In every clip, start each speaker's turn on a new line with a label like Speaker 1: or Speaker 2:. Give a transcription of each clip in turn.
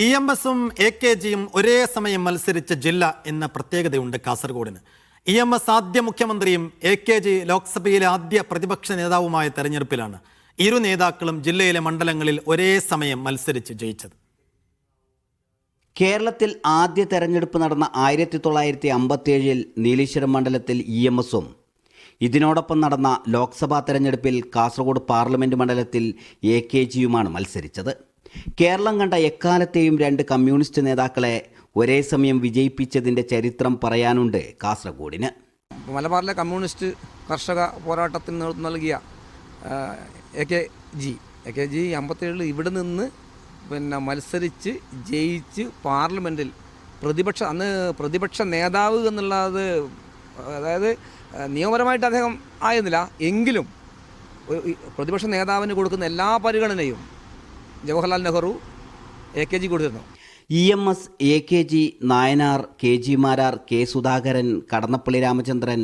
Speaker 1: EMSും AKGയും ഒരേ സമയം മത്സരിച്ച ജില്ല എന്ന പ്രത്യേകതയുണ്ട് കാസർഗോഡിന്. EMS ആദ്യ മുഖ്യമന്ത്രിയും AKG ലോക്സഭയിലെ ആദ്യ പ്രതിപക്ഷ നേതാവുമായ തെരഞ്ഞെടുപ്പിലാണ് ഇരു നേതാക്കളും ജില്ലയിലെ മണ്ഡലങ്ങളിൽ ഒരേ സമയം മത്സരിച്ച് ജയിച്ചത്.
Speaker 2: കേരളത്തിൽ ആദ്യ തെരഞ്ഞെടുപ്പ് നടന്ന 1957 നീലേശ്വരം മണ്ഡലത്തിൽ EMSും ഇതിനോടൊപ്പം നടന്ന ലോക്സഭാ തെരഞ്ഞെടുപ്പിൽ കാസർഗോഡ് പാർലമെന്റ് മണ്ഡലത്തിൽ AKGയുമാണ് മത്സരിച്ചത്. കേരളം കണ്ട എക്കാലത്തെയും രണ്ട് കമ്മ്യൂണിസ്റ്റ് നേതാക്കളെ ഒരേ സമയം വിജയിപ്പിച്ചതിൻ്റെ ചരിത്രം പറയാനുണ്ട് കാസർഗോഡിന്.
Speaker 3: മലബാറിലെ കമ്മ്യൂണിസ്റ്റ് കർഷക പോരാട്ടത്തിന് നേതൃത്വം നൽകിയ AKG 57 ഇവിടെ നിന്ന് മത്സരിച്ച് ജയിച്ച് പാർലമെൻറ്റിൽ പ്രതിപക്ഷ നേതാവ് എന്നുള്ളത്, അതായത് നിയമപരമായിട്ട് അദ്ദേഹം ആയിരുന്നില്ല, എങ്കിലും പ്രതിപക്ഷ നേതാവിന് കൊടുക്കുന്ന എല്ലാ പരിഗണനയും ജവഹർലാൽ നെഹ്റു AKG കൊടുത്തിരുന്നു.
Speaker 2: EMS, AKG, Nayanar, KG Marar, K Sudhakaran, Kadannappally Ramachandran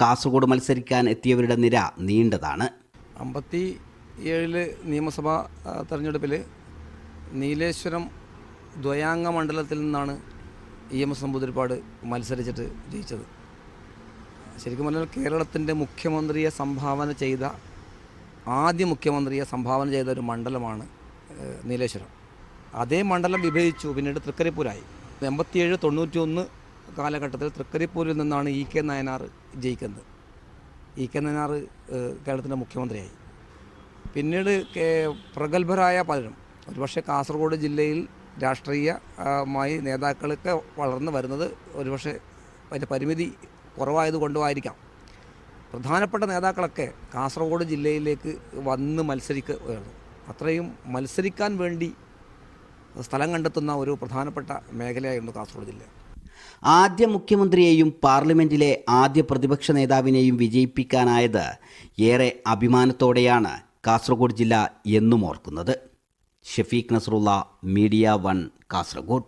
Speaker 2: Kasaragod മത്സരിക്കാൻ എത്തിയവരുടെ നിര നീണ്ടതാണ്.
Speaker 3: 57 നിയമസഭാ തെരഞ്ഞെടുപ്പിൽ നീലേശ്വരം ദ്വയാംഗ മണ്ഡലത്തിൽ നിന്നാണ് EMS നമ്പൂതിരിപ്പാട് മത്സരിച്ചിട്ട് ജയിച്ചത്. ശരിക്കും പറഞ്ഞാൽ കേരളത്തിൻ്റെ ആദ്യ മുഖ്യമന്ത്രിയെ സംഭാവന ചെയ്ത ഒരു മണ്ഡലമാണ് നീലേശ്വരം. അതേ മണ്ഡലം വിഭജിച്ചു, പിന്നീട് തൃക്കരിപ്പൂരായി. 87-91 കാലഘട്ടത്തിൽ തൃക്കരിപ്പൂരിൽ നിന്നാണ് EK നായനാർ ജയിക്കുന്നത്. EK നായനാർ കേരളത്തിൻ്റെ മുഖ്യമന്ത്രിയായി. പിന്നീട് പ്രഗത്ഭരായ പലരും, ഒരുപക്ഷെ കാസർഗോഡ് ജില്ലയിൽ രാഷ്ട്രീയമായി നേതാക്കളൊക്കെ വളർന്നു വരുന്നത് ഒരുപക്ഷെ അതിൻ്റെ പരിമിതി കുറവായതുകൊണ്ടുമായിരിക്കാം, പ്രധാനപ്പെട്ട നേതാക്കളൊക്കെ കാസർഗോഡ് ജില്ലയിലേക്ക് വന്ന് മത്സരിക്കുകയാണ്. അത്രയും മത്സരിക്കാൻ വേണ്ടി സ്ഥലം കണ്ടെത്തുന്ന ഒരു പ്രധാനപ്പെട്ട മേഖലയായിരുന്നു കാസർഗോഡ് ജില്ല.
Speaker 2: ആദ്യ മുഖ്യമന്ത്രിയെയും പാർലമെന്റിലെ ആദ്യ പ്രതിപക്ഷ നേതാവിനെയും വിജയിപ്പിക്കാനായത് ഏറെ അഭിമാനത്തോടെയാണ് കാസർഗോഡ് ജില്ല എന്നും ഓർക്കുന്നത്. ഷഫീഖ് നസറുള്ള, മീഡിയ 1, കാസർഗോഡ്.